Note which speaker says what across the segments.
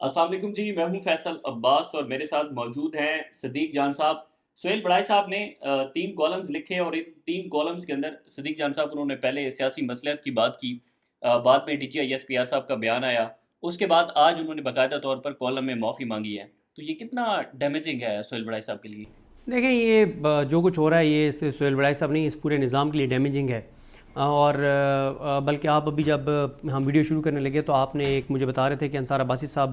Speaker 1: السلام علیکم جی، میں ہوں فیصل عباس اور میرے ساتھ موجود ہیں صدیق جان صاحب۔ سہیل بڑائی صاحب نے 3 کالمز لکھے اور ان 3 کالمز کے اندر صدیق جان صاحب انہوں نے پہلے سیاسی مصلحت کی بات کی، بعد میں DGI SPR صاحب کا بیان آیا، اس کے بعد آج انہوں نے باقاعدہ طور پر کالم میں معافی مانگی ہے۔ تو یہ کتنا ڈیمیجنگ ہے سہیل بڑائی صاحب کے لیے؟
Speaker 2: دیکھیں یہ جو کچھ ہو رہا ہے یہ سہیل بڑائی صاحب نہیں، اس پورے نظام کے لیے ڈیمیجنگ ہے۔ اور بلکہ آپ ابھی جب ہم ویڈیو شروع کرنے لگے تو آپ نے ایک مجھے بتا رہے تھے کہ انصار عباسی صاحب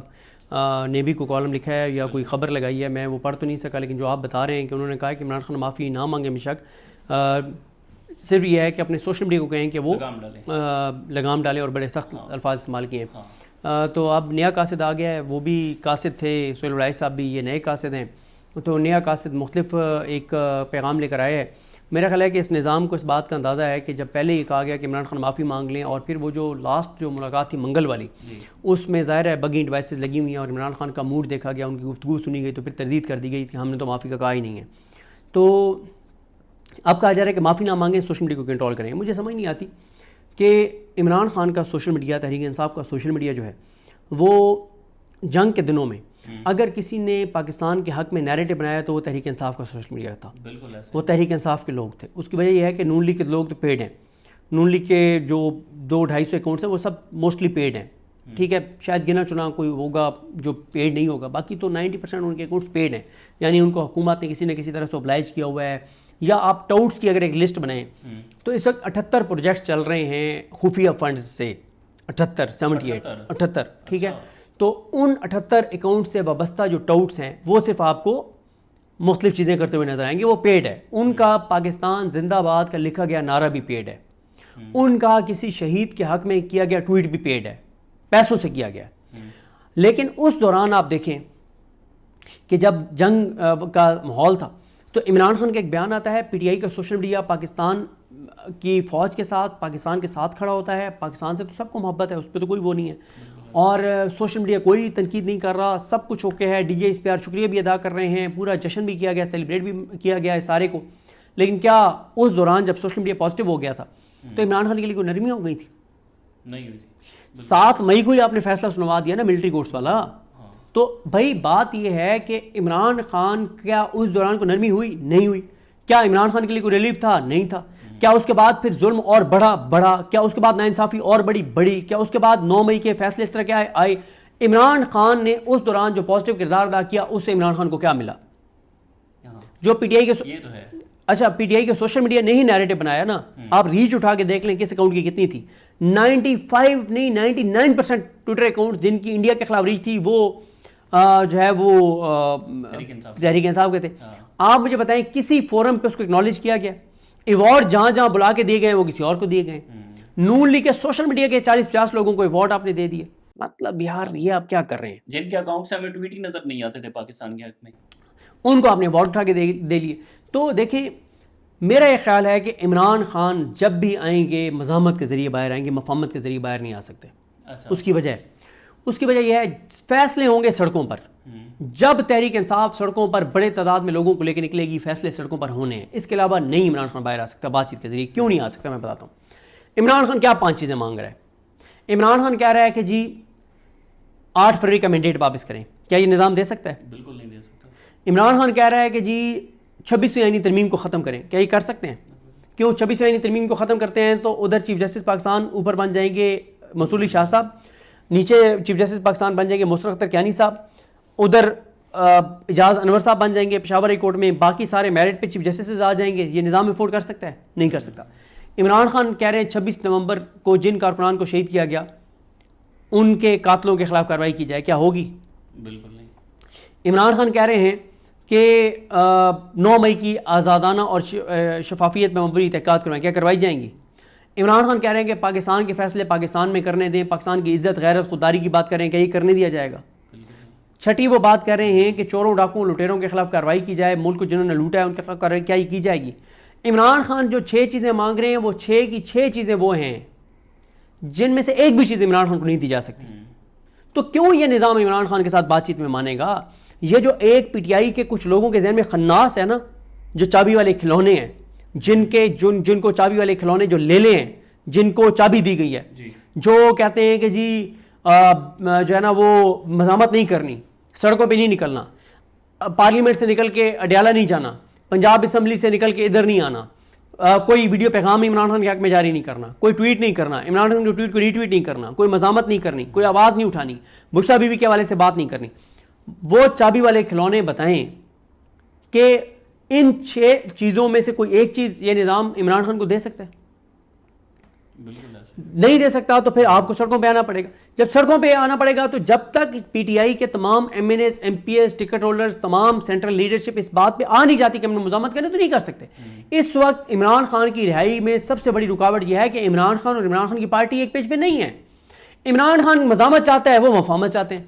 Speaker 2: نے بھی کوئی کالم لکھا ہے یا کوئی خبر لگائی ہے، میں وہ پڑھ تو نہیں سکا، لیکن جو آپ بتا رہے ہیں کہ انہوں نے کہا کہ عمران خان معافی نہ مانگے بے شک، صرف یہ ہے کہ اپنے سوشل میڈیا کو کہیں کہ وہ لگام ڈالے اور بڑے سخت الفاظ استعمال کیے ہیں۔ تو اب نیا قاصد آ گیا ہے، وہ بھی قاصد تھے سہیل بڑائی صاحب بھی، یہ نئے قاصد ہیں، تو نیا قاصد مختلف ایک پیغام لے کر آئے ہیں۔ میرا خیال ہے کہ اس نظام کو اس بات کا اندازہ ہے کہ جب پہلے ہی کہا گیا کہ عمران خان معافی مانگ لیں، اور پھر وہ جو لاسٹ جو ملاقات تھی منگل والی، اس میں ظاہر ہے بگنگ ڈیوائسز لگی ہوئی ہیں اور عمران خان کا موڈ دیکھا گیا، ان کی گفتگو سنی گئی تو پھر تردید کر دی گئی کہ ہم نے تو معافی کا کہا ہی نہیں ہے۔ تو اب کہا جا رہا ہے کہ معافی نہ مانگیں، سوشل میڈیا کو کنٹرول کریں۔ مجھے سمجھ نہیں آتی کہ عمران خان کا سوشل میڈیا، تحریک انصاف کا سوشل میڈیا جو ہے وہ جنگ کے دنوں میں اگر کسی نے پاکستان کے حق میں نیریٹو بنایا تو وہ تحریک انصاف کا سوشل میڈیا تھا، وہ تحریک انصاف کے لوگ تھے۔ اس کی وجہ یہ ہے کہ نون لیگ کے لوگ تو پیڈ ہیں، نون لیگ کے جو 200-250 اکاؤنٹس ہیں وہ سب موسٹلی پیڈ ہیں، ٹھیک ہے، شاید گنا چنا کوئی ہوگا جو پیڈ نہیں ہوگا، باقی تو 90% ان کے اکاؤنٹس پیڈ ہیں، یعنی ان کو حکومت نے کسی نہ کسی طرح سے اوبلائج کیا ہوا ہے۔ یا آپ ٹاؤٹس کی اگر ایک لسٹ بنائیں تو اس وقت 78 پروجیکٹس چل رہے ہیں خفیہ فنڈز سے، 78 ٹھیک ہے۔ تو ان 78 اکاؤنٹ سے وابستہ جو ٹاؤٹس ہیں وہ صرف آپ کو مختلف چیزیں کرتے ہوئے نظر آئیں گے، وہ پیڈ ہے۔ ان کا پاکستان زندہ باد کا لکھا گیا نعرہ بھی پیڈ ہے، ان کا کسی شہید کے حق میں کیا گیا ٹویٹ بھی پیڈ ہے، پیسوں سے کیا گیا۔ لیکن اس دوران آپ دیکھیں کہ جب جنگ کا ماحول تھا تو عمران خان کا ایک بیان آتا ہے، PTI کا سوشل میڈیا پاکستان کی فوج کے ساتھ، پاکستان کے ساتھ کھڑا ہوتا ہے، پاکستان سے تو سب کو محبت ہے، اس پہ تو کوئی وہ نہیں ہے، اور سوشل میڈیا کوئی تنقید نہیں کر رہا، سب کچھ اوکے ہے، DGI SPR شکریہ بھی ادا کر رہے ہیں، پورا جشن بھی کیا گیا، سیلیبریٹ بھی کیا گیا ہے سارے کو۔ لیکن کیا اس دوران جب سوشل میڈیا پازیٹیو ہو گیا تھا تو عمران خان کے لیے کوئی نرمی ہو گئی تھی؟
Speaker 1: نہیں ہوئی تھی۔
Speaker 2: 7 مئی کو ہی آپ نے فیصلہ سنوا دیا نا ملٹری کورٹس والا۔ تو بھائی بات یہ ہے کہ عمران خان کیا اس دوران کو نرمی ہوئی؟ نہیں ہوئی۔ کیا عمران خان کے لیے کوئی ریلیف تھا؟ نہیں تھا۔ کیا اس کے بعد پھر ظلم اور بڑھا؟ کیا اس کے بعد ناانصافی اور بڑی؟ کیا اس کے بعد 9 مئی کے فیصلے اس طرح کے آئے؟ عمران خان نے اس دوران جو پازیٹیو کردار ادا کیا اس سے عمران خان کو کیا ملا؟ جو PTI کے PTI کے سوشل میڈیا نے ہی نیریٹو بنایا نا، آپ ریچ اٹھا کے دیکھ لیں کس اکاؤنٹ کی کتنی تھی، 95 نہیں 99% ٹویٹر اکاؤنٹ جن کی انڈیا کے خلاف ریچ تھی وہ جو ہے وہ تحریک انصاف کے تھے۔ آپ مجھے بتائیں کسی فورم پہ اس کو اکنالج کیا گیا؟ ایوارڈ جہاں بلا کے دیے گئے وہ کسی اور کو دیے گئے۔ نون لیگ کے سوشل میڈیا کے 40-50 لوگوں کو ایوارڈ آپ نے دے دیے، مطلب یار یہ آپ کیا کر رہے ہیں؟
Speaker 1: جن کے اکاؤنٹ سے ہمیں ٹویٹ ہی نظر نہیں آتے تھے پاکستان کے حق میں،
Speaker 2: ان کو آپ نے ایوارڈ اٹھا کے دے لیے۔ تو دیکھیں میرا یہ خیال ہے کہ عمران خان جب بھی آئیں گے مزاحمت کے ذریعے باہر آئیں گے، مفاہمت کے ذریعے باہر نہیں آ سکتے۔ اس کی وجہ یہ ہے فیصلے ہوں گے سڑکوں پر، جب تحریک انصاف سڑکوں پر بڑے تعداد میں لوگوں کو لے کے نکلے گی، فیصلے سڑکوں پر ہونے ہیں۔ اس کے علاوہ نہیں عمران خان باہر آ سکتا بات چیت کے ذریعے۔ کیوں نہیں آ سکتا میں بتاتا ہوں۔ عمران خان کیا 5 چیزیں مانگ رہا ہے؟ عمران خان کہہ رہا ہے کہ جی 8 فروری کا مینڈیٹ واپس کریں، کیا یہ نظام دے سکتا ہے؟
Speaker 1: بالکل نہیں دے سکتا۔
Speaker 2: عمران خان کہہ رہا ہے کہ جی 26ویں آئینی ترمیم کو ختم کریں، کیا یہ کر سکتے ہیں؟ کیوں 26ویں آئینی ترمیم کو ختم کرتے ہیں تو ادھر چیف جسٹس پاکستان اوپر بن جائیں گے منصور علی شاہ صاحب، نیچے چیف جسٹس پاکستان بن جائیں گے مشرف اختر کیانی صاحب، ادھر اعجاز انور صاحب بن جائیں گے پشاور ہائی کورٹ میں، باقی سارے میرٹ پہ چیف جسٹس آ جائیں گے۔ یہ نظام افورڈ کر سکتا ہے؟ نہیں کر سکتا۔ عمران خان کہہ رہے ہیں 26 نومبر کو جن کارکنان کو شہید کیا گیا ان کے قاتلوں کے خلاف کارروائی کی جائے، کیا ہوگی؟
Speaker 1: بالکل نہیں۔
Speaker 2: عمران خان کہہ رہے ہیں کہ 9 مئی کی آزادانہ اور شفافیت میں مبنی تحقیقات کروائیں، کیا کروائی جائیں گی؟ عمران خان کہہ رہے ہیں کہ پاکستان کے فیصلے پاکستان میں کرنے دیں، پاکستان کی عزت غیرت خودداری کی بات کریں، کیا یہ کرنے دیا جائے گا؟ چھٹی وہ بات کر رہے ہیں کہ چوروں ڈاکوں لٹیروں کے خلاف کارروائی کی جائے، ملک کو جنہوں نے لوٹا ہے ان کے خلاف کارروائی کیا یہ کی جائے گی؟ عمران خان جو 6 چیزیں مانگ رہے ہیں وہ 6 کی 6 چیزیں وہ ہیں جن میں سے ایک بھی چیز عمران خان کو نہیں دی جا سکتی۔ تو کیوں یہ نظام عمران خان کے ساتھ بات چیت میں مانے گا؟ یہ جو ایک PTI کے کچھ لوگوں کے ذہن میں خناس ہے نا، جو چابی والے کھلونے ہیں، جن کو چابی والے کھلونے جو لے لے ہیں، جن کو چابی دی گئی ہے، جو کہتے ہیں کہ جی جو ہے نا وہ مزاحمت نہیں کرنی, سڑکوں پہ نہیں نکلنا, پارلیمنٹ سے نکل کے اڈیالہ نہیں جانا, پنجاب اسمبلی سے نکل کے ادھر نہیں آنا, کوئی ویڈیو پیغام عمران خان کے حق میں جاری نہیں کرنا, کوئی ٹویٹ نہیں کرنا, عمران خان کے ٹویٹ کو ری ٹویٹ نہیں کرنا, کوئی مزاحمت نہیں کرنی, کوئی آواز نہیں اٹھانی, بشریٰ بی بی کے حوالے سے بات نہیں کرنی. وہ چابی والے کھلونے بتائیں کہ ان 6 چیزوں میں سے کوئی ایک چیز یہ نظام عمران خان کو دے سکتا ہے؟ نہیں دے سکتا. تو پھر آپ کو سڑکوں پہ آنا پڑے گا. جب سڑکوں پہ آنا پڑے گا تو جب تک پی ٹی آئی کے تمام M N S, M P S, ticket holders, تمام سینٹرل لیڈرشپ اس بات پہ آ نہیں جاتی کہ ہم نے مزاحمت کریں تو نہیں کر سکتے. اس وقت عمران خان کی رہائی میں سب سے بڑی رکاوٹ یہ ہے کہ عمران خان اور عمران خان کی پارٹی ایک پیج پہ نہیں ہے. عمران خان مزاحمت چاہتا ہے, وہ مفاہمت چاہتے ہیں.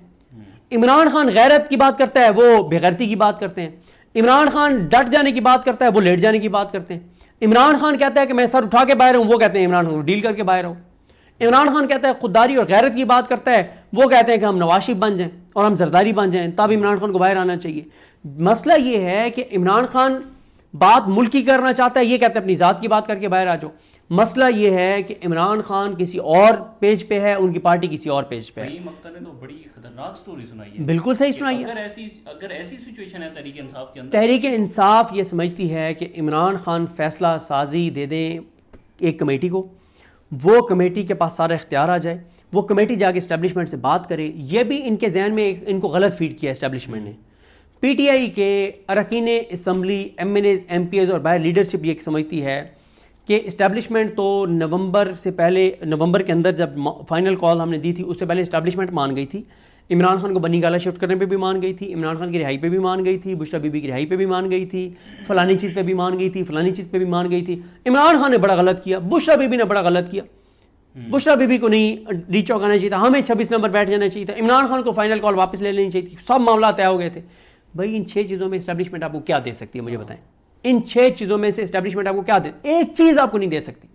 Speaker 2: عمران خان غیرت کی بات کرتا ہے, وہ بے غیرتی کی بات کرتے ہیں. عمران خان ڈٹ جانے کی بات کرتا ہے, وہ لیٹ جانے کی بات کرتے ہیں. عمران خان کہتا ہے کہ میں سر اٹھا کے باہر ہوں, وہ کہتے ہیں عمران خان ڈیل کر کے باہر ہوں. عمران خان کہتا ہے خودداری اور غیرت کی بات کرتا ہے, وہ کہتے ہیں کہ ہم نواز شریف بن جائیں اور ہم زرداری بن جائیں, تب عمران خان کو باہر آنا چاہیے. مسئلہ یہ ہے کہ عمران خان بات ملکی کرنا چاہتا ہے, یہ کہتا ہے اپنی ذات کی بات کر کے باہر آ جاؤ. مسئلہ یہ ہے کہ عمران خان کسی اور پیج پہ ہے, ان کی پارٹی کسی اور پیج پہ ہے.
Speaker 1: مقتل نے تو بڑی خطرناک سٹوری سنائی ہے.
Speaker 2: بالکل صحیح سنائی ہے.
Speaker 1: اگر ایسی سچویشن ہے تحریک انصاف کے اندر,
Speaker 2: تحریک انصاف یہ سمجھتی ہے کہ عمران خان فیصلہ سازی دے دیں ایک کمیٹی کو, وہ کمیٹی کے پاس سارا اختیار آ جائے, وہ کمیٹی جا کے اسٹیبلشمنٹ سے بات کرے. یہ بھی ان کے ذہن میں ان کو غلط فیڈ کیا اسٹیبلشمنٹ نے. پی ٹی آئی کے اراکین اسمبلی, M N As, M P As اور باہر لیڈرشپ یہ سمجھتی ہے کہ اسٹیبلشمنٹ تو نومبر سے پہلے, نومبر کے اندر جب فائنل کال ہم نے دی تھی اس سے پہلے اسٹیبلشمنٹ مان گئی تھی. عمران خان کو بنی گالہ شفٹ کرنے پہ بھی مان گئی تھی, عمران خان کی رہائی پہ بھی مان گئی تھی, بشریٰ بی بی کی رہائی پہ بھی مان گئی تھی, فلانی چیز پہ بھی مان گئی تھی, فلانی چیز پہ بھی مان گئی تھی. عمران خان نے بڑا غلط کیا, بشریٰ بی بی نے بڑا غلط کیا. بشریٰ بی بی کو نہیں ریچ آؤٹ کرنا چاہیے تھا, ہمیں 26 نمبر بیٹھ جانا چاہیے تھا, عمران خان کو فائنل کال واپس لے لینی چاہیے تھی, سب معاملات طے ہو گئے تھے. بھائی ان 6 چیزوں میں اسٹیبلشمنٹ آپ کو کیا دے سکتی ہے مجھے بتائیں. ان 6 چیزوں میں سے اسٹیبلشمنٹ آپ کو کیا دے, ایک چیز آپ کو نہیں دے سکتی,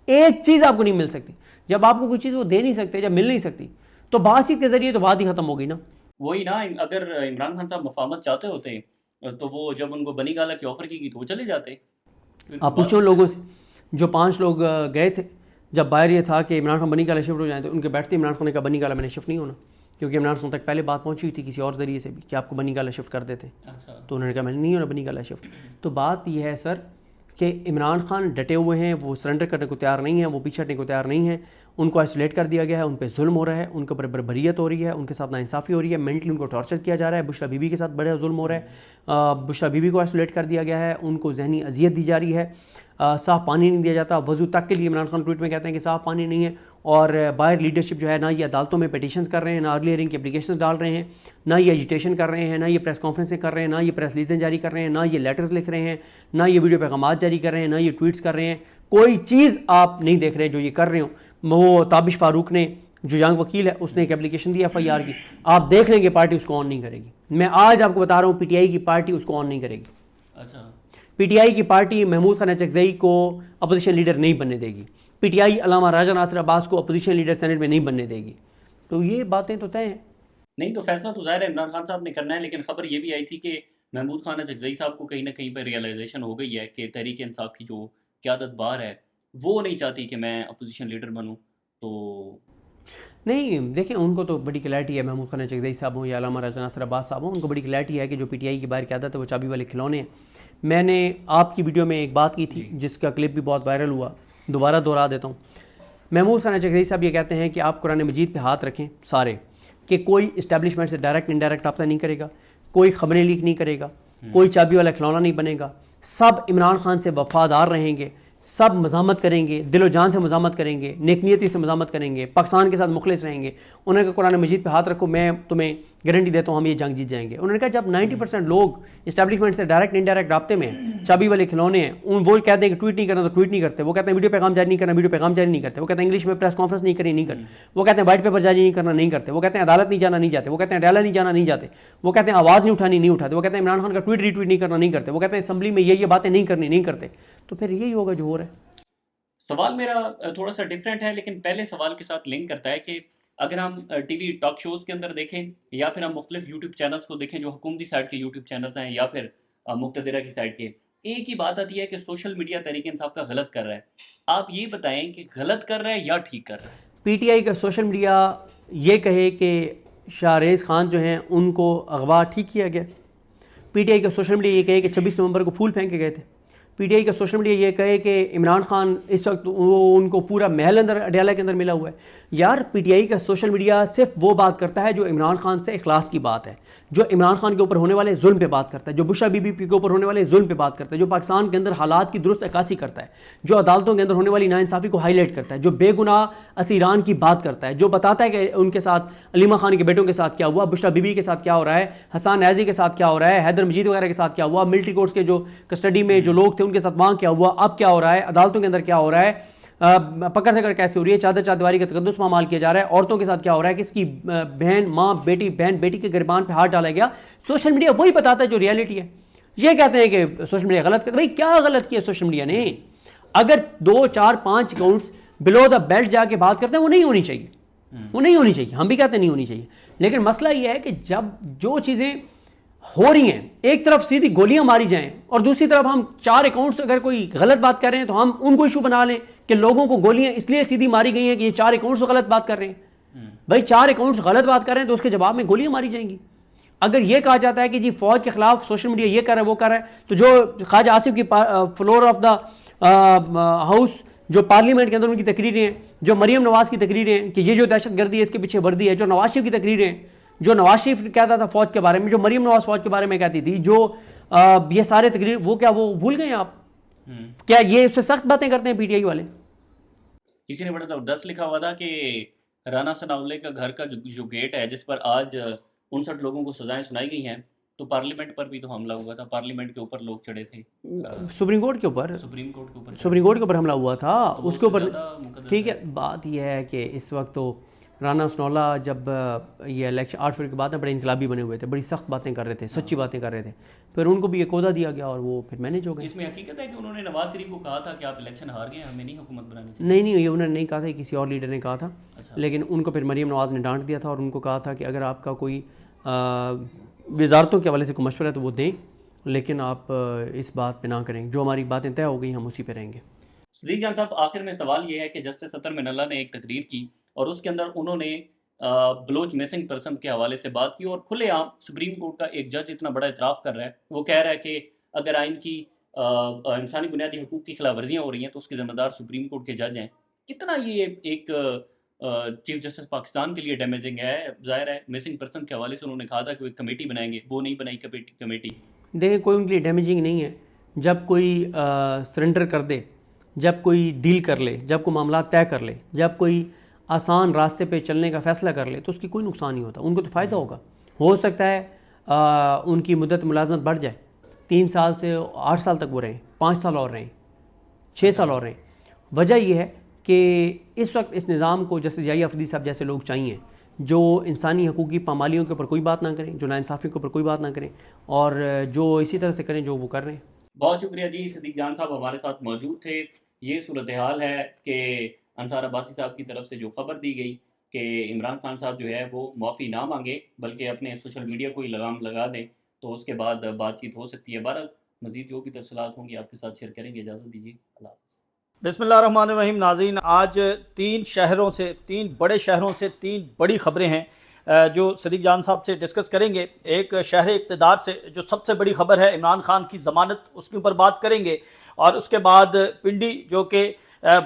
Speaker 2: ایک چیز آپ کو نہیں مل سکتی. جب آپ کو کوئی چیز وہ دے نہیں سکتے, جب مل نہیں سکتی, تو بات چیت کے ذریعے تو بات ہی ختم ہو گئی نا.
Speaker 1: وہی نا, اگر عمران خان صاحب مفاہمت چاہتے ہوتے تو وہ جب ان کو بنی گالہ کی آفر کی گئی تو وہ چلے جاتے.
Speaker 2: آپ پوچھو لوگوں سے, جو 5 لوگ گئے تھے جب باہر یہ تھا کہ عمران خان بنی گالہ شفٹ ہو جائیں, تو ان کے بیٹھتے عمران خان نے کہا بنی گالہ میں نے شفٹ نہیں ہونا, کیونکہ عمران خان تک پہلے بات پہنچی ہوئی تھی کسی اور ذریعے سے بھی کہ آپ کو بنی گالہ شفٹ کر دیتے. تو انہوں نے کہا میں نے نہیں ہونا بنی گالہ شفٹ. تو بات یہ ہے سر کہ عمران خان ڈٹے ہوئے ہیں, وہ سرنڈر کرنے کو تیار نہیں ہیں, وہ پیچھے ہٹنے کو تیار نہیں ہیں. ان کو آئسولیٹ کر دیا گیا ہے, ان پہ ظلم ہو رہا ہے, ان کے اوپر بربریت ہو رہی ہے, ان کے ساتھ ناانصافی ہو رہی ہے, مینٹلی ان کو ٹارچر کیا جا رہا ہے. بشریٰ بی بی کے ساتھ بڑا ظلم ہو رہا ہے, بشریٰ بی بی کو آئسولیٹ کر دیا گیا ہے, ان کو ذہنی اذیت دی جا رہی ہے, صاف پانی نہیں دیا جاتا. وضو تک کے لیے عمران خان ٹویٹ میں کہتے ہیں کہ صاف پانی نہیں ہے. اور باہر لیڈرشپ جو ہے نہ یہ عدالتوں میں پٹیشنز کر رہے ہیں, نہ ارلی ہیئرنگ کی اپلیکیشنز ڈال رہے ہیں, نہ یہ ایجیٹیشن کر رہے ہیں, نہ یہ پریس کانفرنسیں کر رہے ہیں, نہ یہ پریس ریلیزیں جاری کر رہے ہیں, نہ یہ لیٹرز لکھ رہے ہیں, نہ یہ ویڈیو پیغامات جاری کر رہے ہیں, نہ یہ ٹویٹس کر رہے ہیں. کوئی چیز آپ نہیں دیکھ رہے جو یہ کر رہے ہوں. وہ تابش فاروق نے, جو ینگ وکیل ہے, اس نے ایک اپلیکیشن دی FIR کی, آپ دیکھ لیں گے پارٹی اس کو آن نہیں کرے گی. میں آج آپ کو بتا رہا ہوں پی ٹی آئی کی پارٹی اس کو آن نہیں کرے گی.
Speaker 1: اچھا,
Speaker 2: پی ٹی آئی کی پارٹی محمود خان اچکزئی کو اپوزیشن لیڈر نہیں بننے دے گی. پی ٹی آئی علامہ راجہ ناصر عباس کو اپوزیشن لیڈر سینٹ میں نہیں بننے دے گی. تو یہ باتیں تو طے ہیں.
Speaker 1: نہیں تو فیصلہ تو ظاہر ہے عمران خان صاحب نے کرنا ہے, لیکن خبر یہ بھی آئی تھی کہ محمود خان اچکزئی صاحب کو کہیں نہ کہیں پہ ریئلائزیشن ہو گئی ہے کہ تحریک انصاف کی جو قیادت بار ہے وہ نہیں چاہتی کہ میں اپوزیشن لیڈر بنوں. تو
Speaker 2: نہیں دیکھیں, ان کو تو بڑی کلیئرٹی ہے, محمود خان اچکزئی صاحب ہوں یا علامہ راجہ ناصر عباس صاحب ہوں, ان کو بڑی کلیئرٹی ہے کہ جو پی ٹی آئی کی باہر قیادت ہے وہ چابی والے کھلونے ہیں. میں نے آپ کی ویڈیو میں ایک بات کی تھی جس کا کلپ بھی بہت وائرل ہوا, دوبارہ دہرا دیتا ہوں. محمود خان اچکزئی صاحب یہ کہتے ہیں کہ آپ قرآن مجید پہ ہاتھ رکھیں سارے, کہ کوئی اسٹیبلشمنٹ سے ڈائریکٹ انڈائریکٹ رابطہ نہیں کرے گا, کوئی خبریں لیک نہیں کرے گا, کوئی چابی والا کھلونا نہیں بنے گا, سب عمران خان سے وفادار رہیں گے, سب مزاحمت کریں گے, دل و جان سے مزاحمت کریں گے, نیک نیتی سے مزاحمت کریں گے, پاکستان کے ساتھ مخلص رہیں گے. انہوں نے کہا قرآن مجید پہ ہاتھ رکھو, میں تمہیں گارنٹی دیتا ہوں ہم یہ جنگ جیت جائیں گے. انہوں نے کہا جب 90% لوگ اسٹیبلشمنٹ سے ڈائریکٹ انڈائریکٹ رابطے میں چابی والے کھلونے ہیں, وہ کہتے ہیں کہ ٹویٹ نہیں کرنا تو ٹویٹ نہیں کرتے, وہ کہتے ہیں ویڈیو پیغام جاری نہیں کرنا ویڈیو پیغام جاری نہیں کرتے, وہ کہتے ہیں انگلش میں پریس کانفرنس نہیں کرنی نہیں کرتے, وہ کہتے ہیں وائٹ پیپر جاری نہیں کرنا نہیں کرتے, وہ کہتے ہیں عدالت نہیں جانا نہیں جاتے, وہ کہتے ہیں ڈیلا نہیں جانا نہیں جاتے, وہ کہتے ہیں آواز نہیں اٹھانی نہیں اٹھاتے, وہ کہتے ہیں عمران خان کا ٹویٹ ری ٹویٹ نہیں کرنا نہیں کرتے, وہ کہتے ہیں اسمبلی میں یہ باتیں نہیں کرنی نہیں کرتے. تو پھر یہی ہوگا جو ہو رہا ہے.
Speaker 1: سوال میرا تھوڑا سا ڈیفرنٹ ہے, لیکن پہلے سوال کے ساتھ لنک کرتا ہے کہ اگر ہم ٹی وی ٹاک شوز کے اندر دیکھیں یا پھر ہم مختلف یوٹیوب چینلز کو دیکھیں جو حکومتی سائٹ کے یوٹیوب چینلز ہیں یا پھر مقتدرہ کی سائٹ کے, ایک ہی بات آتی ہے کہ سوشل میڈیا تحریک انصاف کا غلط کر رہا ہے. آپ یہ بتائیں کہ غلط کر رہا ہے یا ٹھیک کر رہا ہے؟
Speaker 2: پی ٹی آئی کا سوشل میڈیا یہ کہے کہ شاہریز خان جو ہیں ان کو اغوا ٹھیک کیا گیا. پی ٹی آئی کا سوشل میڈیا یہ کہے کہ 26 نومبر کو پھول پھینکے گئے تھے. پی ٹی آئی کا سوشل میڈیا یہ کہے کہ عمران خان اس وقت وہ ان کو پورا محل اندر اڈیالہ کے اندر ملا ہوا ہے. یار پی ٹی آئی کا سوشل میڈیا صرف وہ بات کرتا ہے جو عمران خان سے اخلاص کی بات ہے, جو عمران خان کے اوپر ہونے والے ظلم پہ بات کرتا ہے, جو بشرا بی بی کے اوپر ہونے والے ظلم پہ بات کرتا ہے, جو پاکستان کے اندر حالات کی درست عکاسی کرتا ہے, جو عدالتوں کے اندر ہونے والی ناانصافی کو ہائی لائٹ کرتا ہے, جو بے گناہ اسیران کی بات کرتا ہے, جو بتاتا ہے کہ ان کے ساتھ علیمہ خان کے بیٹوں کے ساتھ کیا ہوا, بشرا بی بی کے ساتھ کیا ہو رہا ہے, حسان نیازی کے ساتھ کیا ہو رہا ہے, حیدر مجید وغیرہ کے ساتھ کیا ہوا, ملٹری کورٹس کے جو کسٹڈی میں جو لوگ تھے ان کے ساتھ وہاں کیا ہوا, اب کیا ہو رہا ہے, عدالتوں کے اندر کیا ہو رہا ہے, پکڑ دھکڑ کیسے ہو رہی ہے, چادر چاردیواری کا تقدس پامال کیا جا رہا ہے, عورتوں کے ساتھ کیا ہو رہا ہے, کس کی بہن ماں بیٹی بہن بیٹی کے گریبان پہ ہاتھ ڈالا گیا. سوشل میڈیا وہی بتاتا ہے جو ریئلٹی ہے. یہ کہتے ہیں کہ سوشل میڈیا غلط کرتا ہے. بھائی کیا غلط کیا سوشل میڈیا نے؟ اگر 2 4 5 اکاؤنٹس بلو دا بیلٹ جا کے بات کرتے ہیں وہ نہیں ہونی چاہیے, وہ نہیں ہونی چاہیے, ہم بھی کہتے ہیں نہیں ہونی چاہیے. لیکن مسئلہ یہ ہے کہ جب جو چیزیں ہو رہی ہیں, ایک طرف سیدھی گولیاں ماری جائیں اور دوسری طرف ہم 4 اکاؤنٹس اگر کوئی غلط بات کر رہے ہیں تو ہم ان کو ایشو بنا لیں کہ لوگوں کو گولیاں اس لیے سیدھی ماری گئی ہیں کہ یہ 4 اکاؤنٹس غلط بات کر رہے ہیں. بھائی 4 اکاؤنٹس غلط بات کر رہے ہیں تو اس کے جواب میں گولیاں ماری جائیں گی. اگر یہ کہا جاتا ہے کہ جی فوج کے خلاف سوشل میڈیا یہ کر رہا ہے وہ کر رہا ہے, تو جو خواجہ آصف کی فلور آف دا ہاؤس جو پارلیمنٹ کے اندر ان کی تقریریں ہیں, جو مریم نواز کی تقریریں ہیں کہ یہ جو دہشت گردی ہے اس کے پیچھے وردی ہے, جو نواز شریف کی تقریریں ہیں, جو نواز شریف کہتا تھا فوج کے بارے میں, جو مریم نواز فوج کے بارے میں کہتی تھی, جو یہ سارے تقریر, وہ کیا وہ بھول گئے ہیں آپ؟ کیا یہ اس سے سخت باتیں کرتے ہیں پی ٹی آئی والے؟
Speaker 1: کسی نے بڑا زبردست لکھا ہوا تھا کہ رانا ثناءاللہ کا گھر کا جو گیٹ ہے جس پر آج 59 لوگوں کو سزائیں سنائی گئی ہیں, تو پارلیمنٹ پر بھی تو حملہ ہوا تھا, پارلیمنٹ کے اوپر لوگ چڑھے تھے,
Speaker 2: سپریم کورٹ کے اوپر,
Speaker 1: سپریم کورٹ کے اوپر,
Speaker 2: سپریم کورٹ کے اوپر حملہ ہوا تھا اس کے اوپر.
Speaker 1: مقدس
Speaker 2: ٹھیک ہے, بات یہ ہے کہ اس وقت تو رانا ثناءاللہ جب یہ الیکشن 8 فروری کے بعد بڑے انقلابی بنے ہوئے تھے, بڑی سخت باتیں کر رہے تھے, سچی باتیں کر رہے تھے, پھر ان کو بھی ایک عہدہ دیا گیا اور وہ پھر مینیج ہو گئے.
Speaker 1: اس میں حقیقت ہے کہ انہوں نے نواز شریف کو کہا تھا کہ آپ الیکشن ہار گئے, ہمیں نہیں حکومت بنانی چاہیے.
Speaker 2: نہیں یہ انہوں نے نہیں کہا تھا, کسی اور لیڈر نے کہا تھا, لیکن ان کو پھر مریم نواز نے ڈانٹ دیا تھا اور ان کو کہا تھا کہ اگر آپ کا کوئی وزارتوں کے حوالے سے کوئی مشورہ ہے تو وہ دیں, لیکن آپ اس بات پہ نہ کریں, جو ہماری باتیں طے ہو گئی ہم اسی پہ رہیں گے.
Speaker 1: صدیق جان صاحب, آخر میں سوال یہ ہے کہ جسٹس اطہر من اللہ نے ایک تقریر کی اور اس کے اندر انہوں نے بلوچ مسنگ پرسن کے حوالے سے بات کی, اور کھلے عام سپریم کورٹ کا ایک جج اتنا بڑا اعتراف کر رہا ہے, وہ کہہ رہا ہے کہ اگر آئین کی انسانی بنیادی حقوق کی خلاف ورزیاں ہو رہی ہیں تو اس کے ذمہ دار سپریم کورٹ کے جج ہیں. کتنا یہ ایک چیف جسٹس پاکستان کے لیے ڈیمیجنگ ہے؟ ظاہر ہے مسنگ پرسن کے حوالے سے انہوں نے کہا تھا کہ وہ ایک کمیٹی بنائیں گے, وہ نہیں بنائی کمیٹی.
Speaker 2: دیکھیں کوئی ان کے لیے ڈیمیجنگ نہیں ہے. جب کوئی سرنڈر کر دے, جب کوئی ڈیل کر لے, جب کوئی معاملات طے کر لے, جب کوئی آسان راستے پہ چلنے کا فیصلہ کر لے تو اس کی کوئی نقصان نہیں ہوتا, ان کو تو فائدہ ہوگا. ہو سکتا ہے ان کی مدت ملازمت بڑھ جائے, 3 سال سے 8 سال تک وہ رہیں, 5 سال اور رہیں, 6 سال اور رہیں. وجہ یہ ہے کہ اس وقت اس نظام کو جیسے یحییٰ افریدی صاحب جیسے لوگ چاہیے جو انسانی حقوق کی پامالیوں کے اوپر کوئی بات نہ کریں, جو ناانصافی کے اوپر کوئی بات نہ کریں, اور جو اسی طرح سے کریں جو وہ کر رہے ہیں.
Speaker 1: بہت شکریہ جی, صدیق جان صاحب ہمارے ساتھ موجود تھے. یہ صورتحال ہے کہ انصار عباسی صاحب کی طرف سے جو خبر دی گئی کہ عمران خان صاحب جو ہے وہ معافی نہ مانگے بلکہ اپنے سوشل میڈیا کو ہی لگام لگا دیں, تو اس کے بعد بات چیت ہو سکتی ہے. بہرحال مزید جو بھی تفصیلات ہوں گی آپ کے ساتھ شیئر کریں گے. اجازت دیجیے, اللہ حافظ.
Speaker 3: بسم اللہ الرحمن الرحیم. ناظرین, آج 3 بڑے شہروں سے 3 بڑی خبریں ہیں جو صدیق جان صاحب سے ڈسکس کریں گے. ایک شہر اقتدار سے جو سب سے بڑی خبر ہے عمران خان کی ضمانت, اس کے اوپر بات کریں گے, اور اس کے بعد پنڈی جو کہ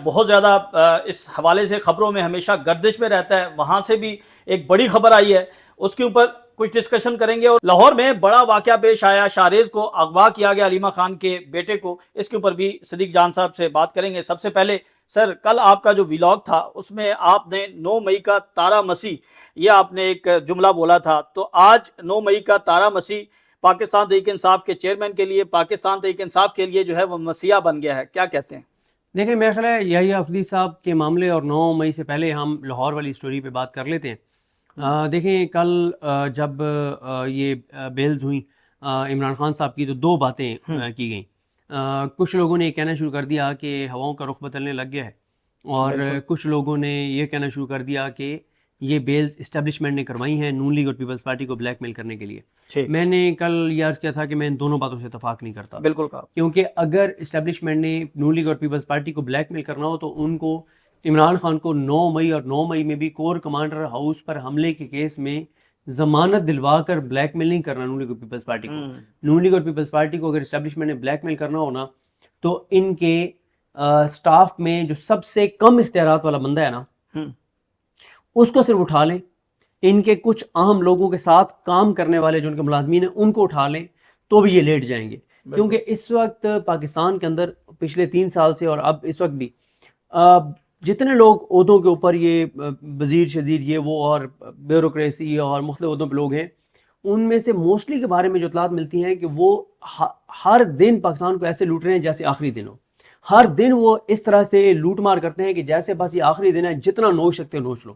Speaker 3: بہت زیادہ اس حوالے سے خبروں میں ہمیشہ گردش میں رہتا ہے, وہاں سے بھی ایک بڑی خبر آئی ہے, اس کے اوپر کچھ ڈسکشن کریں گے. اور لاہور میں بڑا واقعہ پیش آیا, شاہریز کو اغوا کیا گیا, علیمہ خان کے بیٹے کو, اس کے اوپر بھی صدیق جان صاحب سے بات کریں گے. سب سے پہلے سر, کل آپ کا جو ویلاگ تھا اس میں آپ نے 9 مئی کا تارا مسیح, یہ آپ نے ایک جملہ بولا تھا, تو آج 9 مئی کا تارا مسیح پاکستان تحریک انصاف کے چیئرمین کے لیے, پاکستان تحریک انصاف کے لیے جو ہے وہ مسیحا بن گیا ہے, کیا کہتے ہیں؟
Speaker 2: دیکھیں میرا خیال ہے یحییٰ افریدی صاحب کے معاملے اور 9 مئی سے پہلے ہم لاہور والی سٹوری پہ بات کر لیتے ہیں. دیکھیں کل جب یہ بیلز ہوئیں عمران خان صاحب کی, تو 2 باتیں کی گئیں. کچھ لوگوں نے یہ کہنا شروع کر دیا کہ ہواؤں کا رخ بدلنے لگ گیا ہے, اور کچھ لوگوں نے یہ کہنا شروع کر دیا کہ یہ بیلز اسٹیبلشمنٹ نے کروائی ہیں نون لیگ اور پیپلز پارٹی کو بلیک میل کرنے کے لیے. میں نے کل یہ عرض کیا تھا کہ میں ان دونوں باتوں سے اتفاق نہیں کرتا.
Speaker 3: بالکل کہا,
Speaker 2: کیونکہ اگر اسٹیبلشمنٹ نے نون لیگ اور پیپلز پارٹی کو بلیک میل کرنا ہو تو ان کو عمران خان کو 9 مئی اور 9 مئی میں بھی کور کمانڈر ہاؤس پر حملے کے کیس میں ضمانت دلوا کر بلیک میل نہیں کرنا نون لیگ اور پیپلز پارٹی کو. نون لیگ اور پیپلز پارٹی کو اگر اسٹیبلشمنٹ نے بلیک میل کرنا ہونا تو ان کے سٹاف میں جو سب سے کم اختیارات والا بندہ ہے نا اس کو صرف اٹھا لیں, ان کے کچھ اہم لوگوں کے ساتھ کام کرنے والے جو ان کے ملازمین ہیں ان کو اٹھا لیں تو بھی یہ لیٹ جائیں گے. کیونکہ اس وقت پاکستان کے اندر پچھلے 3 سال سے اور اب اس وقت بھی جتنے لوگ عہدوں کے اوپر یہ وزیر شزیر یہ وہ اور بیوروکریسی اور مختلف عہدوں پہ لوگ ہیں, ان میں سے موسٹلی کے بارے میں جو اطلاعات ملتی ہیں کہ وہ ہر دن پاکستان کو ایسے لوٹ رہے ہیں جیسے آخری دن ہو. ہر دن وہ اس طرح سے لوٹ مار کرتے ہیں کہ جیسے بس یہ آخری دن ہے, جتنا نوچ سکتے ہو نوچ لو.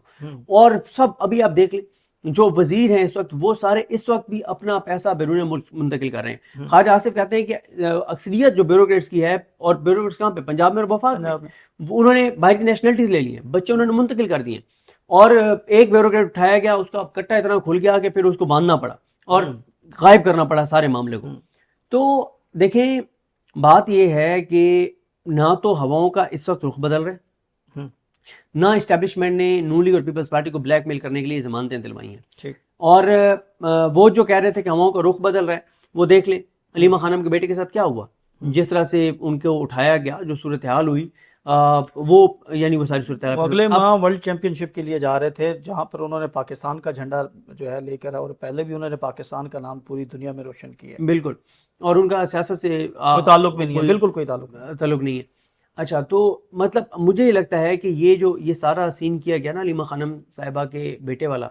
Speaker 2: اور سب ابھی آپ دیکھ لیں جو وزیر ہیں اس وقت وہ سارے اس وقت بھی اپنا پیسہ بیرون ملک منتقل کر رہے ہیں. خواجہ آصف کہتے ہیں کہ اکثریت جو بیوروکریٹس کی ہے, اور بیوروکریٹس کہاں پہ, پنجاب میں اور وفاق میں, انہوں نے باہر کی نیشنلٹیز لے لی ہیں, بچے انہوں نے منتقل کر دیے ہیں, اور ایک بیوروکریٹ اٹھایا گیا, اس کا کٹا اتنا کھل گیا کہ پھر اس کو باندھنا پڑا اور غائب کرنا پڑا سارے معاملے کو. تو دیکھیں بات یہ ہے کہ نہ تو ہواؤں کا اس وقت رخ بدل رہا ہے, نہ اسٹیبلشمنٹ نے نون لیگ اور پیپلز پارٹی کو بلیک میل کرنے کے لیے ضمانتیں دلوائی ہیں. اور وہ جو کہہ رہے تھے کہ ہواؤں کا رخ بدل رہا ہے, وہ دیکھ لیں علیمہ خانم کے بیٹے کے ساتھ کیا ہوا, جس طرح سے ان کو اٹھایا گیا, جو صورتحال ہوئی وہ یعنی وہ ساری صورتحال.
Speaker 3: اگلے ماہ ورلڈ چیمپئن شپ کے لیے جا رہے تھے جہاں پر انہوں نے پاکستان کا جھنڈا جو ہے لے کر, اور پہلے بھی انہوں نے پاکستان کا نام پوری دنیا میں روشن کیا.
Speaker 2: بالکل, اور ان کا سیاست سے
Speaker 3: کوئی تعلق بھی نہیں ہے, بالکل کوئی
Speaker 2: تعلق نہیں ہے. اچھا, تو مطلب مجھے یہ لگتا ہے کہ یہ سارا سین کیا گیا نا علیمہ خانم صاحبہ کے بیٹے والا,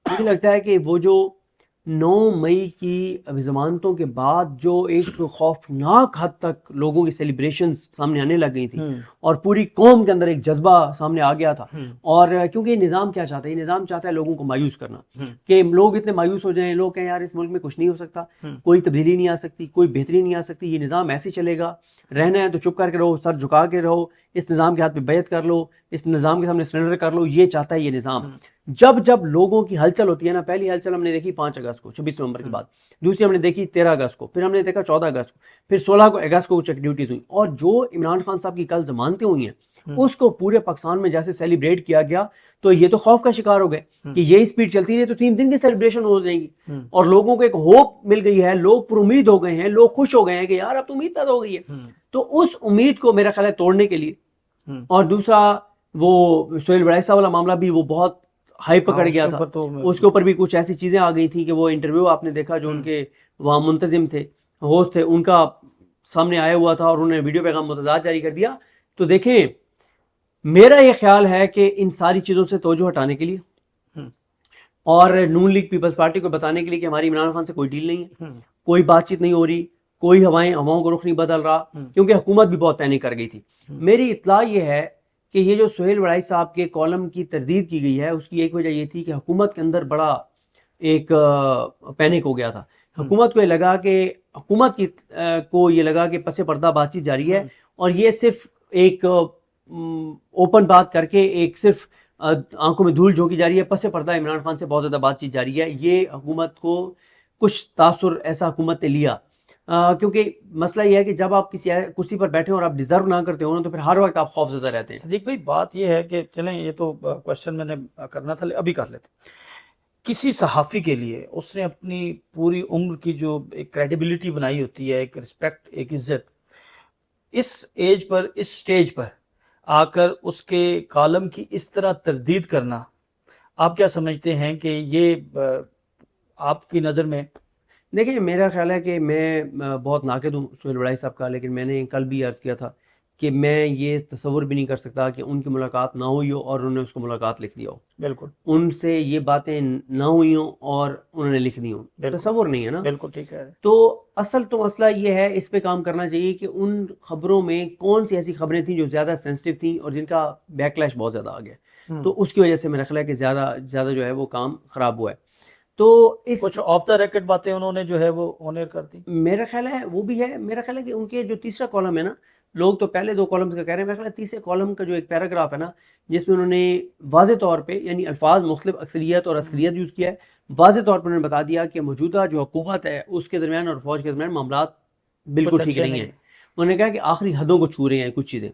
Speaker 2: مجھے لگتا ہے کہ وہ جو 9 مئی کی ضمانتوں کے بعد جو ایک خوفناک حد تک لوگوں کی سیلیبریشنز سامنے آنے لگ گئی تھیں, اور پوری قوم کے اندر ایک جذبہ سامنے آ گیا تھا. اور کیونکہ یہ نظام کیا چاہتا ہے, یہ نظام چاہتا ہے لوگوں کو مایوس کرنا, کہ لوگ اتنے مایوس ہو جائیں, لوگ کہیں یار اس ملک میں کچھ نہیں ہو سکتا, کوئی تبدیلی نہیں آ سکتی, کوئی بہتری نہیں آ سکتی, یہ نظام ایسے چلے گا, رہنا ہے تو چپ کر کے رہو, سر جھکا کے رہو, اس نظام کے ہاتھ پہ بیعت کر لو, اس نظام کے سامنے سرنڈر کر لو, یہ چاہتا ہے یہ نظام. جب لوگوں کی ہلچل ہوتی ہے نا, پہلی ہلچل ہم نے دیکھی 5 اگست کو 26 نومبر کے بعد, دوسری ہم نے دیکھی 13 اگست کو, پھر ہم نے دیکھا 14 اگست کو, پھر 16 اگست کو چیک ڈیوٹیز ہوئی, اور جو عمران خان صاحب کی کل ضمانتیں ہوئی ہیں اس کو پورے پاکستان میں جیسے سیلیبریٹ کیا گیا, تو یہ تو خوف کا شکار ہو گئے کہ یہ اسپیڈ چلتی رہی تو 3 دن کی سیلیبریشن ہو جائیں گی, اور لوگوں کو ایک ہوپ مل گئی ہے, لوگ پر امید ہو گئے ہیں, لوگ خوش ہو گئے ہیں کہ یار اب تو امید پیدا ہو گئی ہے. تو اس امید کو میرا خیال ہے توڑنے کے لیے, اور دوسرا وہ سہیل بڑائی صاحب والا معاملہ بھی وہ بہت ہائی پکڑ گیا تھا, اس کے اوپر بھی کچھ ایسی چیزیں آ گئی تھیں کہ وہ انٹرویو آپ نے دیکھا جو ان کے وہاں منتظم تھے, ہوسٹ تھے, ان کا سامنے آیا ہوا تھا, اور انہوں نے ویڈیو پیغام متضاد جاری کر دیا. تو دیکھیں میرا یہ خیال ہے کہ ان ساری چیزوں سے توجہ ہٹانے کے لیے اور نون لیگ پیپلز پارٹی کو بتانے کے لیے کہ ہماری عمران خان سے کوئی ڈیل نہیں ہے, کوئی بات چیت نہیں ہو رہی, کوئی ہواؤں کو رخ نہیں بدل رہا, کیونکہ حکومت بھی بہت پینک کر گئی تھی. میری اطلاع یہ ہے کہ یہ جو سہیل بڑائی صاحب کے کالم کی تردید کی گئی ہے, اس کی ایک وجہ یہ تھی کہ حکومت کے اندر بڑا ایک پینک ہو گیا تھا. حکومت کو یہ لگا کہ یہ لگا کہ پس پردہ بات چیت جاری ہے, اور یہ صرف ایک اوپن بات کر کے ایک صرف آنکھوں میں دھول جھونکی جا رہی ہے, پس پردہ عمران خان سے بہت زیادہ بات چیت جاری ہے. یہ حکومت کو کچھ تاثر ایسا حکومت نے لیا, کیونکہ مسئلہ یہ ہے کہ جب آپ کسی کرسی پر بیٹھے اور آپ ڈیزرو نہ کرتے ہو تو پھر ہر وقت آپ خوف زدہ رہتے ہیں.
Speaker 3: صدیق بھائی بات یہ ہے کہ چلیں یہ تو کوشچن میں نے کرنا تھا, ابھی کر لیتے. کسی صحافی کے لیے اس نے اپنی پوری عمر کی جو ایک کریڈیبلٹی بنائی ہوتی ہے, ایک رسپیکٹ, ایک عزت, اس ایج پر, اس سٹیج پر آ کر اس کے کالم کی اس طرح تردید کرنا, آپ کیا سمجھتے ہیں کہ یہ آپ کی نظر میں؟
Speaker 2: دیکھیں میرا خیال ہے کہ میں بہت ناقد ہوں سہیل بڑائی صاحب کا, لیکن میں نے کل بھی عرض کیا تھا کہ میں یہ تصور بھی نہیں کر سکتا کہ ان کی ملاقات نہ ہوئی ہو اور انہوں نے اس کو ملاقات لکھ دیا ہو.
Speaker 3: بالکل
Speaker 2: ان سے یہ باتیں نہ ہوئی ہوں اور انہوں نے لکھ دی ہوں, تصور نہیں ہے نا.
Speaker 3: بالکل ٹھیک ہے.
Speaker 2: تو اصل تو مسئلہ یہ ہے, اس پہ کام کرنا چاہیے کہ ان خبروں میں کون سی ایسی خبریں تھیں جو زیادہ سینسٹیو تھیں اور جن کا بیکلیش بہت زیادہ آ گیا, تو اس کی وجہ سے میرا خیال ہے کہ زیادہ جو ہے وہ کام خراب ہوا ہے. تو اس
Speaker 3: کچھ آف دا ریکٹ باتیں انہوں نے جو ہے وہ آنر کر دی.
Speaker 2: میرا خیال ہے وہ بھی ہے. میرا خیال ہے کہ ان کے جو تیسرا کالم ہے نا, لوگ تو پہلے 2 کالمز کا کہہ رہے ہیں, میرا خیال ہے تیسرے کالم کا جو ایک پیراگراف ہے نا, جس میں انہوں نے واضح طور پہ یعنی الفاظ مختلف اکثریت اور عسکریت یوز کیا ہے, واضح طور پر انہوں نے بتا دیا کہ موجودہ جو حکومت ہے اس کے درمیان اور فوج کے درمیان معاملات بالکل ٹھیک نہیں ہیں, انہوں نے کہا کہ آخری حدوں کو چھو رہے ہیں کچھ چیزیں.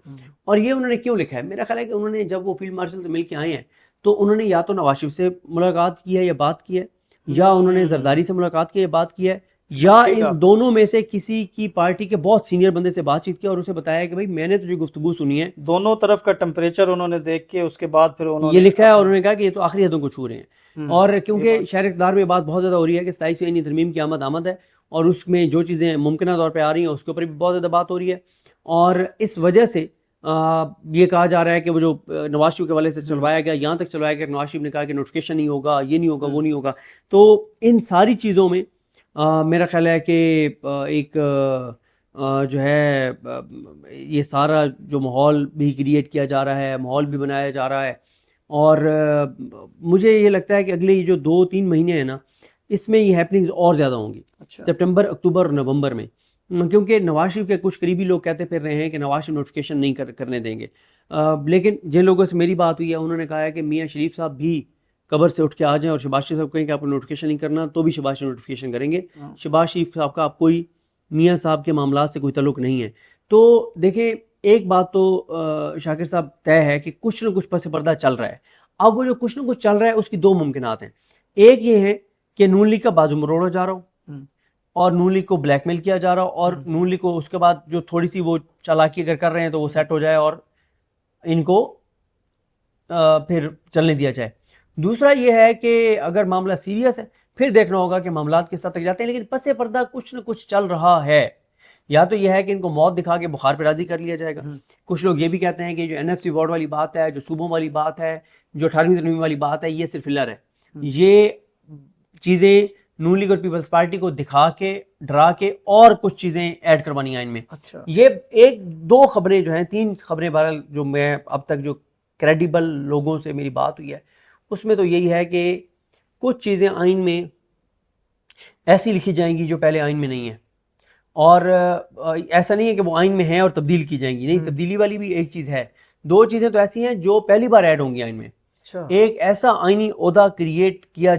Speaker 2: اور یہ انہوں نے کیوں لکھا ہے؟ میرا خیال ہے کہ انہوں نے جب وہ فیلڈ مارشل سے مل کے آئے ہیں تو انہوں نے یا تو نواز شریف سے ملاقات کی ہے یا بات کی ہے, یا انہوں نے زرداری سے ملاقات کی ہے یا بات کی ہے, یا ان دونوں میں سے کسی کی پارٹی کے بہت سینئر بندے سے بات چیت کی اور اسے بتایا کہ بھائی میں نے تجھے گفتگو سنی ہے.
Speaker 3: دونوں طرف کا ٹمپریچر انہوں نے دیکھ کے اس کے بعد پھر انہوں
Speaker 2: یہ لکھا ہے, اور انہوں نے کہا کہ یہ تو آخری حدوں کو چھو رہے ہیں. اور کیونکہ شہر اقتدار میں بات بہت زیادہ ہو رہی ہے کہ 27ویں آئینی ترمیم کی آمد ہے, اور اس میں جو چیزیں ممکنہ طور پہ آ رہی ہیں اس کے اوپر بھی بہت زیادہ بات ہو رہی ہے, اور اس وجہ سے یہ کہا جا رہا ہے کہ وہ جو نواز شریف کے حوالے سے چلوایا گیا, یہاں تک چلوایا گیا کہ نواز شریف نے کہا کہ نوٹیفکیشن نہیں ہوگا, یہ نہیں ہوگا, وہ نہیں ہوگا. تو ان ساری چیزوں میں میرا خیال ہے کہ ایک جو ہے یہ سارا جو ماحول بھی کریٹ کیا جا رہا ہے, ماحول بھی بنایا جا رہا ہے, اور مجھے یہ لگتا ہے کہ اگلے یہ جو 2-3 مہینے ہیں نا, اس میں یہ ہیپننگز اور زیادہ ہوں گی, سپٹمبر, اکتوبر اور نومبر میں, کیونکہ نواز شریف کے کچھ قریبی لوگ کہتے پھر رہے ہیں کہ نواز شریف نوٹیفکیشن نہیں کرنے دیں گے. لیکن جن لوگوں سے میری بات ہوئی ہے انہوں نے کہا ہے کہ میاں شریف صاحب بھی قبر سے اٹھ کے آ جائیں اور شہباز شریف صاحب کہیں کہ آپ کو نوٹیفکیشن نہیں کرنا, تو بھی شہباز شریف نوٹیفکیشن کریں گے. شہباز شریف صاحب کا آپ کوئی میاں صاحب کے معاملات سے کوئی تعلق نہیں ہے. تو دیکھیں ایک بات تو شاکر صاحب طے ہے کہ کچھ نہ کچھ پس پردہ چل رہا ہے. اب وہ جو کچھ نہ کچھ چل رہا ہے اس کی 2 ممکنات ہیں. ایک یہ ہے کہ نون لیگ کا بازو مروڑا جا رہا ہو اور نون لیگ کو بلیک میل کیا جا رہا ہو, اور نون لیگ کو اس کے بعد جو تھوڑی سی وہ چالاکی اگر کر رہے ہیں تو وہ سیٹ ہو جائے اور ان کو پھر چلنے دیا جائے. دوسرا یہ ہے کہ اگر معاملہ سیریس ہے پھر دیکھنا ہوگا کہ معاملات کس حد تک جاتے ہیں, لیکن پس پردہ کچھ نہ کچھ چل رہا ہے. یا تو یہ ہے کہ ان کو موت دکھا کے بخار پہ راضی کر لیا جائے گا. کچھ لوگ یہ بھی کہتے ہیں کہ جو NFC وارڈ والی بات ہے, جو صوبوں والی بات ہے, جو 18ویں ترمیم والی بات ہے, یہ صرف فلر ہے. یہ چیزیں نون لیگ اور پیپلز پارٹی کو دکھا کے, ڈرا کے اور کچھ چیزیں ایڈ کروانی ہیں ان میں. یہ 1-2 خبریں جو ہیں, 3 خبریں بہرحال جو میں اب تک جو کریڈیبل لوگوں سے میری بات ہوئی ہے اس میں تو یہی ہے کہ کچھ چیزیں آئین میں ایسی لکھی جائیں گی جو پہلے آئین میں نہیں ہیں, اور ایسا نہیں ہے کہ وہ آئین میں ہیں اور تبدیل کی جائیں گی, نہیں, تبدیلی والی بھی ایک چیز ہے. 2 چیزیں تو ایسی ہیں جو پہلی بار ایڈ ہوں گی آئین میں. ایک ایسا آئینی عہدہ کریٹ کیا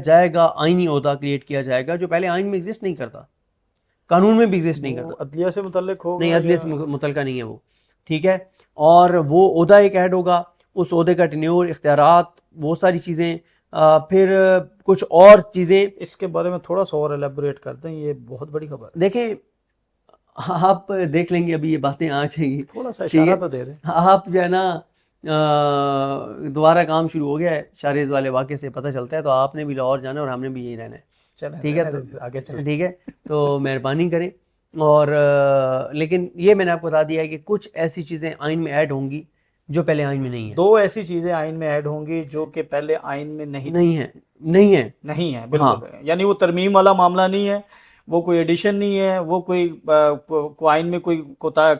Speaker 2: جائے گا جو پہلے آئین میں ایگزسٹ نہیں کرتا, قانون میں بھی ایگزسٹ نہیں کرتا,
Speaker 3: عدلیہ سے متعلق ہوگا,
Speaker 2: نہیں عدلیہ سے متعلقہ نہیں ہے وہ, ٹھیک ہے. اور وہ عہدہ ایک ایڈ ہوگا, اس عہدے کا ٹینیور, اختیارات, وہ ساری چیزیں, پھر کچھ اور چیزیں.
Speaker 3: اس کے بارے میں تھوڑا سا اور ایلیبوریٹ کر دیں, یہ بہت بڑی خبر ہے.
Speaker 2: دیکھیں آپ دیکھ لیں گے, ابھی یہ باتیں آ جائیں گی,
Speaker 3: تھوڑا سا اشارہ تو دے دیں.
Speaker 2: آپ جو ہے نا دوبارہ کام شروع ہو گیا ہے شاریز والے واقعے سے پتہ چلتا ہے, تو آپ نے بھی لاہور جانا ہے اور ہم نے بھی یہی رہنا ہے, ٹھیک ہے,
Speaker 3: آگے چلیں.
Speaker 2: ٹھیک ہے, تو مہربانی کریں. اور لیکن یہ میں نے آپ کو بتا دیا ہے کہ کچھ ایسی چیزیں آئین میں ایڈ ہوں گی جو پہلے آئین میں نہیں ہیں.
Speaker 3: 2 ایسی چیزیں آئین میں ایڈ ہوں گی جو کہ پہلے آئین میں نہیں ہیں, بالکل. یعنی وہ ترمیم والا معاملہ نہیں ہے, وہ کوئی ایڈیشن نہیں ہے, وہ کوئی آئین میں کوئی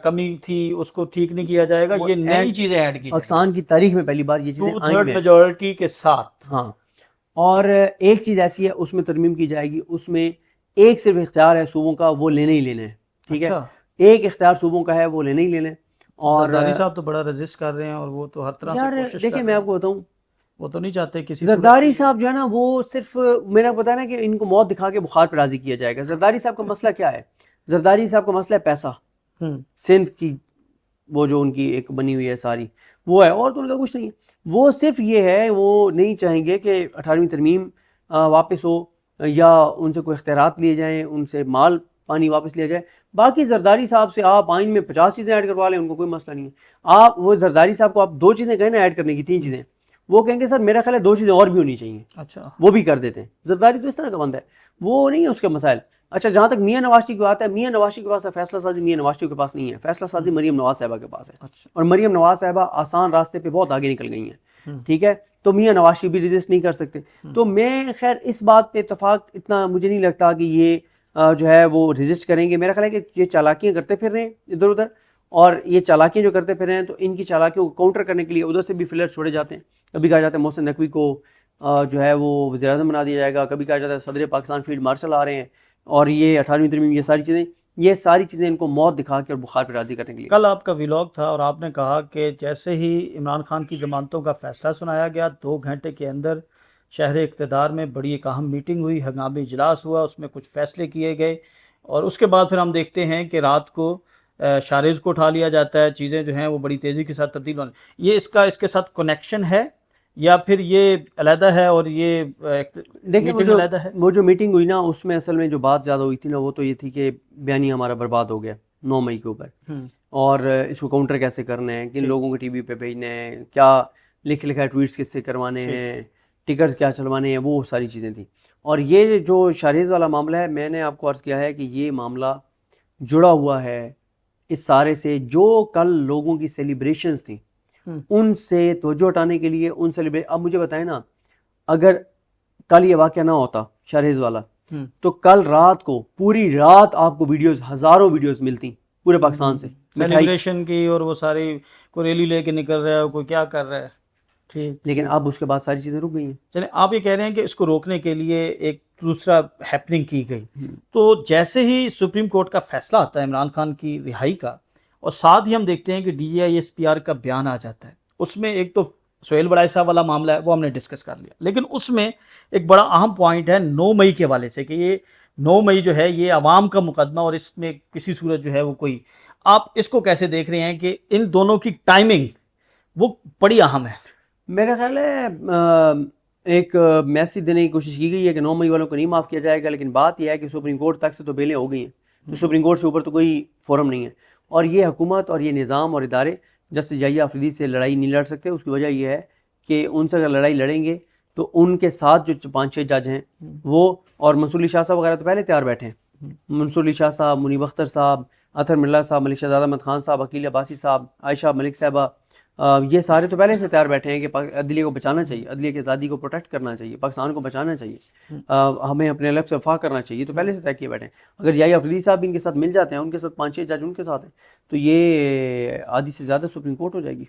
Speaker 3: کمی تھی اس کو ٹھیک نہیں کیا جائے گا, یہ نئی چیزیں ایڈ کی
Speaker 2: پاکستان کی تاریخ میں پہلی بار یہ چیزیں
Speaker 3: 2/3 میجورٹی کے ساتھ.
Speaker 2: ہاں, اور ایک چیز ایسی ہے اس میں ترمیم کی جائے گی, اس میں ایک صرف اختیار ہے صوبوں کا, وہ لینے ہی لینا ہے, ٹھیک ہے. ایک اختیار صوبوں کا ہے, وہ لینے ہی لینا ہے. اور
Speaker 3: زرداری صاحب تو بڑا رجسٹ کر رہے ہیں, اور وہ تو ہر طرح سے کوشش
Speaker 2: دیکھیں میں آپ کو بتاؤں,
Speaker 3: وہ تو نہیں چاہتے کسی
Speaker 2: زرداری صاحب جو ہے نا وہ صرف میرا پتا ہے نا کہ ان کو موت دکھا کے بخار پہ راضی کیا جائے گا. زرداری صاحب کا مسئلہ کیا ہے؟ زرداری صاحب کا مسئلہ ہے پیسہ, سندھ کی وہ جو ان کی ایک بنی ہوئی ہے ساری وہ ہے, اور تو ان کا کچھ نہیں ہے. وہ صرف یہ ہے, وہ نہیں چاہیں گے کہ 18ویں ترمیم واپس ہو یا ان سے کوئی اختیارات لیے جائیں, ان سے مال پانی واپس لیا جائے. باقی زرداری صاحب سے آپ آئین میں 50 چیزیں ایڈ کروا لیں, ان کو کوئی مسئلہ نہیں ہے. آپ وہ زرداری صاحب کو آپ 2 چیزیں کہیں نا ایڈ کرنے کی, 3 چیزیں, وہ کہیں گے سر میرا خیال ہے 2 چیزیں اور بھی ہونی چاہیے.
Speaker 3: اچھا,
Speaker 2: وہ بھی کر دیتے ہیں. زرداری تو اس طرح کا بندہ ہے, وہ نہیں ہے اس کے مسائل. اچھا, جہاں تک میاں نواز شریف کی بات ہے, میاں نواز شریف کے پاس ہے فیصلہ سازی, میاں نواز شریف کے پاس نہیں ہے. فیصلہ سازی مریم نواز صاحبہ کے پاس ہے, اور مریم نواز صاحبہ آسان راستے پہ بہت آگے نکل گئی ہیں, ٹھیک ہے. تو میاں نواز شریف بھی رجسٹ نہیں کر سکتے. تو میں خیر اس بات پہ اتفاق اتنا مجھے نہیں لگتا کہ یہ جو ہے وہ رجسٹ کریں گے. میرا خیال ہے کہ یہ چالاکیاں کرتے پھر رہے ہیں ادھر ادھر, اور یہ چالاکیاں جو کرتے پھر رہے ہیں تو ان کی چالاکیوں کو کاؤنٹر کرنے کے لیے ادھر سے بھی فلر چھوڑے جاتے ہیں. کبھی کہا جاتا ہے محسن نقوی کو جو ہے وہ وزیر اعظم بنا دیا جائے گا, کبھی کہا جاتا ہے صدر پاکستان فیلڈ مارشل آ رہے ہیں, اور یہ 18ویں ترمیم, یہ ساری چیزیں ان کو موت دکھا کے اور بخار پہ راضی کرنے کے لیے.
Speaker 3: کل آپ کا ویلاگ تھا اور آپ نے کہا کہ جیسے ہی عمران خان کی ضمانتوں کا فیصلہ سنایا گیا 2 گھنٹے کے اندر شہر اقتدار میں بڑی ایک اہم میٹنگ ہوئی, ہنگامی اجلاس ہوا, اس میں کچھ فیصلے کیے گئے, اور اس کے بعد پھر ہم دیکھتے ہیں کہ رات کو شارز کو اٹھا لیا جاتا ہے, چیزیں جو ہیں وہ بڑی تیزی کے ساتھ تبدیل ہونے. یہ اس کے ساتھ کنیکشن ہے یا پھر یہ علیحدہ ہے اور یہ
Speaker 2: دیکھیں
Speaker 3: میٹنگ علیحدہ ہے؟
Speaker 2: وہ جو میٹنگ ہوئی نا اس میں اصل میں جو بات زیادہ ہوئی تھی نا وہ تو یہ تھی کہ بیانی ہمارا برباد ہو گیا 9 مئی کے اوپر, اور اس کو کاؤنٹر کیسے کرنا ہے, کن لوگوں کو ٹی وی پہ بھیجنا ہے, کیا لکھا ٹویٹس کس سے کروانے ہیں, ٹکرز کیا چلوانے ہیں, وہ ساری چیزیں تھیں. اور یہ جو شارز والا معاملہ ہے, میں نے آپ کو عرض کیا ہے کہ یہ معاملہ جڑا ہوا ہے اس سارے سے. جو کل لوگوں کی سیلیبریشنز تھیں ان سے توجہ ہٹانے کے لیے ان اب مجھے بتائیں نا, اگر کل یہ واقعہ نہ ہوتا شارز والا تو کل رات کو پوری رات آپ کو ویڈیوز, ہزاروں ویڈیوز ملتی پورے پاکستان سے
Speaker 3: سیلیبریشن کی, اور وہ ساری کوئی ریلی لے کے نکل رہا ہے, کوئی کیا کر رہا ہے. ٹھیک,
Speaker 2: لیکن اب اس کے بعد ساری چیزیں رک گئی ہیں.
Speaker 3: چلیں, آپ یہ کہہ رہے ہیں کہ اس کو روکنے کے لیے ایک دوسرا ہیپننگ کی گئی. تو جیسے ہی سپریم کورٹ کا فیصلہ آتا ہے عمران خان کی رہائی کا, اور ساتھ ہی ہم دیکھتے ہیں کہ DGISPR کا بیان آ جاتا ہے, اس میں ایک تو سہیل بڑائی صاحب والا معاملہ ہے وہ ہم نے ڈسکس کر لیا, لیکن اس میں ایک بڑا اہم پوائنٹ ہے 9 مئی کے حوالے سے کہ یہ 9 مئی جو ہے یہ عوام کا مقدمہ, اور اس میں کسی صورت جو ہے وہ کوئی, آپ اس کو کیسے دیکھ رہے ہیں کہ ان دونوں کی ٹائمنگ وہ بڑی اہم ہے؟
Speaker 2: میرا خیال ہے ایک میسیج دینے کی کوشش کی گئی ہے کہ 9 مئی والوں کو نہیں معاف کیا جائے گا, لیکن بات یہ ہے کہ سپریم کورٹ تک سے تو بیلیں ہو گئی ہیں, تو سپریم کورٹ سے اوپر تو کوئی فورم نہیں ہے, اور یہ حکومت اور یہ نظام اور ادارے جسٹس جائیہ آفریدی سے لڑائی نہیں لڑ سکتے. اس کی وجہ یہ ہے کہ ان سے اگر لڑائی لڑیں گے تو ان کے ساتھ جو 5-6 جج ہیں وہ, اور منصور علی شاہ صاحب وغیرہ تو پہلے تیار بیٹھے ہیں, منصور علی شاہ صاحب, منیب اختر صاحب, اطہر مرلا صاحب, ملک شہزاد احمد خان صاحب, عقیل عباسی صاحب, عائشہ ملک صاحبہ, یہ سارے تو پہلے سے تیار بیٹھے ہیں کہ عدلیہ کو بچانا چاہیے, عدلیہ کی آزادی کو پروٹیکٹ کرنا چاہیے, پاکستان کو بچانا چاہیے, ہمیں اپنے لیفٹ سے وفا کرنا چاہیے, تو پہلے سے طے کیے بیٹھے ہیں. اگر جائیہ آفریدی صاحب بھی ان کے ساتھ مل جاتے ہیں, ان کے ساتھ 5-6 جج ان کے ساتھ ہیں, تو یہ آدھی سے زیادہ سپریم کورٹ ہو جائے گی.